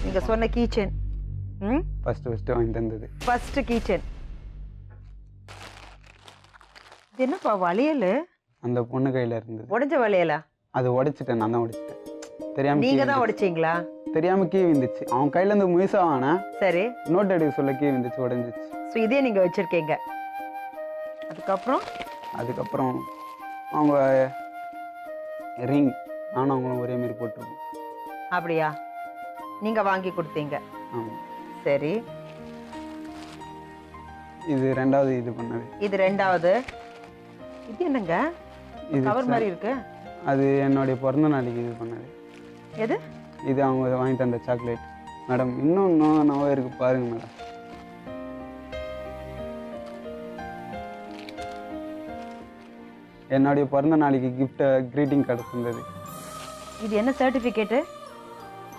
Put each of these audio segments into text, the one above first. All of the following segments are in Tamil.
நீங்கள் சொன்ன கீச்செயின். ம், ஃபஸ்ட்டு வாங்கி தந்தது. First keychain. இது என்னப்பா வளையல்? அந்த பொண்ணு கையில் இருந்தது. உடஞ்ச வளையலா? அது உடைச்சிட்டேன், நான் தான் உடைச்சிட்டேன். தெரியாமல் நீங்கள் தான் உடைச்சிங்களா? தெரியாமல் கீ விந்துச்சு. அவன் கையிலேருந்து முயசாக வாங்கினா சரி. நோட் எடுக்க சொல்ல கீ விந்துச்சு, உடஞ்சிச்சு. ஸோ இதே நீங்கள் வச்சுருக்கீங்க. அதுக்கப்புறம் அவங்க ரிங் நானும் அவங்களும் ஒரே மாரி போட்டிருக்கோம். அப்படியா? நீங்கள் வாங்கி கொடுத்தீங்க. ஆமாம். சரி, இது ரெண்டாவது இது பண்ணது. இது ரெண்டாவது. இது என்னங்க இது கவர் மாதிரி இருக்கு? அது என்னுடைய பிறந்த நாளைக்கு இது பண்ணது. எது இது அவங்க வாங்கி தந்த சாக்லேட். மேடம் இன்னும் நோவா இருக்கு பாருங்க மேடம். என்னுடைய பிறந்த நாளைக்கு கிஃப்ட் க்ரீட்டிங் கார்டு தந்தது. இது என்ன சர்டிஃபிகேட்டு?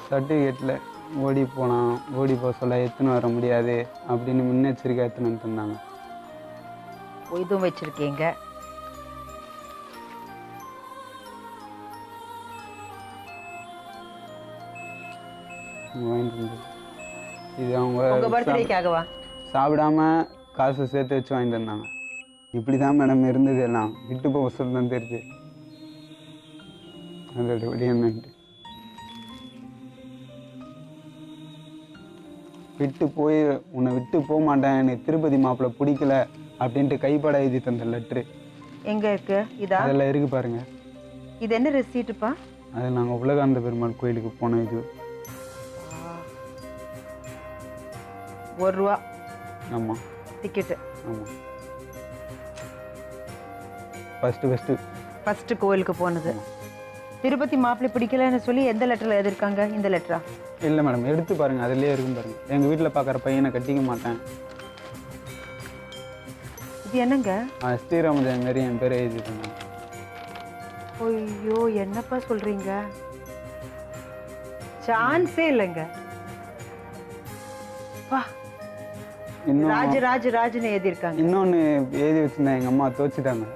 சர்டிஃபிகேட்டில் ஓடி போக சொல்ல எடுத்துன்னு வர முடியாது அப்படின்னு முன்னெச்சரிக்கை எடுத்துன்னு வந்து தந்தாங்க. இதுவும் வச்சுருக்கீங்க. வாங்கிட்டு வந்தது. இது அவங்க உங்கள் பர்த்டேக்காகவா? சாப்பிடாம காசு சேர்த்து வச்சு வாங்கி தந்தாங்க. இப்படி தான் மேடம் இருந்தது. எல்லாம் விட்டு போக சொல்லி தான் தெரியுது அதோட வழி என்னன்ட்டு. உன்னை விட்டு போக மாட்டேன், எனக்கு திருப்பதி மாப்பிள்ளை பிடிக்கல அப்படின்ட்டு கைப்பட எழுதி தந்த லெட்ரு. எங்கே இருக்கு? இதா? அதெல்லாம் இருக்கு பாருங்க. இது என்ன ரெசீட்டுப்பா? அது நாங்கள் உலகாந்த பெருமாள் கோயிலுக்கு போனோம். இது ₹1. ஆமாம். டிக்கெட்டு. ஆமாம். ஃபஸ்ட்டு கோயிலுக்கு போனது. திருப்பதி மாப்பிள்ளை பிடிக்கலன்னு சொல்லி எந்த லெட்டரில் எழுதிருக்காங்க? இந்த லெட்டரா? இல்லை மேடம், எடுத்து பாருங்கள், அதுலேயே இருக்கும் பாருங்கள். எங்கள் வீட்டில் பார்க்குற பையனை கட்டிக்க மாட்டேன். இது என்னங்க? ஸ்ரீராமஜெயம் மாரி என் பேர் எழுதி தந்தாங்க. ஐயோ, என்னப்பா சொல்கிறீங்க? சான்ஸே இல்லைங்க. ராஜ்னு எழுதியிருக்காங்க. இன்னொன்று எழுதி வச்சுருந்தேன், எங்கள் அம்மா துவச்சிட்டாங்க.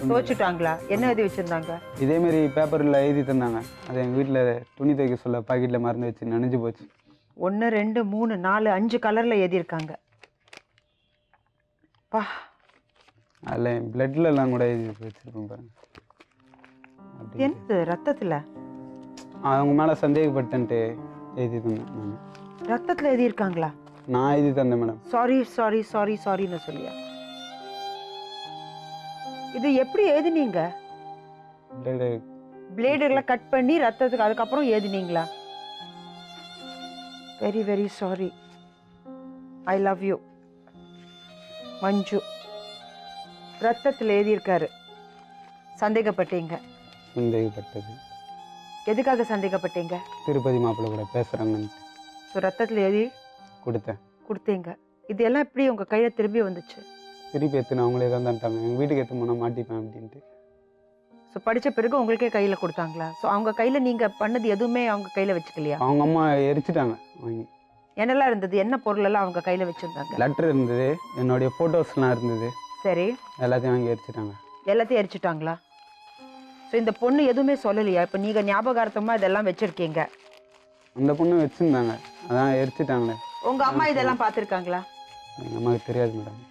துவச்சிட்டாங்களா? என்ன எழுதி வச்சுருந்தாங்க? இதேமாரி பேப்பரில் எழுதி தந்தாங்க. அது எங்கள் வீட்டில் துணி துவைக்க சொல்ல பாக்கெட்டில் மறந்து வச்சு நனைஞ்சு போச்சு. 1 2 3 4 5 கலரில் எழுதியிருக்காங்க. பா, அதில் பிளட்லலாம் கூட எழுதி வச்சுருப்பேன் பாருங்க. என்னது ரத்தத்தில்? அவங்க மேலே சந்தேகப்பட்டேன்ட்டு எழுதி தந்தேன் நான். ரத்தத்தில் எழுதியிருக்காங்களா? நான் எழுதி தந்தேன் மேடம். சாரின்னு சொல்லியா? இது எப்படி எழுதினீங்க? பிளேடுகளை கட் பண்ணி ரத்தத்துக்கு அதுக்கப்புறம் எழுதினீங்களா? Very very sorry. I love you Manju. ரத்தத்தில் எழுதியிருக்காரு. சந்தேகப்பட்டீங்க? சந்தேகப்பட்டது. எதுக்காக சந்தேகப்பட்டீங்க? திருப்பதி மாப்பிள்ளை கூட பேசுகிறாங்கன்ட்டு. ஸோ ரத்தத்தில் எழுதி கொடுத்தீங்க. இது எல்லாம் எப்படி உங்கள் கையில் திரும்பி வந்துச்சு? திருப்பி எடுத்துன்னு அவங்களே தான் தந்துட்டாங்க. எங்கள் வீட்டுக்கு எடுத்து போனால் மாட்டிப்பேன் அப்படின்ட்டு. ஸோ படித்த பிறகு உங்களுக்கே கையில் கொடுத்தாங்களா? ஸோ அவங்க கையில் நீங்கள் பண்ணது எதுவுமே அவங்க கையில் வச்சுக்கலையா? அவங்க அம்மா எரிச்சிட்டாங்க வாங்கி. என்னெல்லாம் இருந்தது? என்ன பொருளெல்லாம் அவங்க கையில் வச்சுருந்தாங்க? லெட்டர் இருந்தது, என்னுடைய ஃபோட்டோஸ்லாம் இருந்தது. சரி. எல்லாத்தையும் வாங்கி எரிச்சிட்டாங்க. எல்லாத்தையும் எரிச்சிட்டாங்களா? ஸோ இந்த பொண்ணு எதுவுமே சொல்லலையா? இப்போ நீங்கள் ஞாபகார்த்தமாக இதெல்லாம் வச்சுருக்கீங்க. அந்த பொண்ணு வச்சுருந்தாங்க, அதான் எரிச்சிட்டாங்களே. உங்கள் அம்மா இதெல்லாம் பார்த்துருக்காங்களா? எங்கள் அம்மாவுக்கு தெரியாது மேடம்.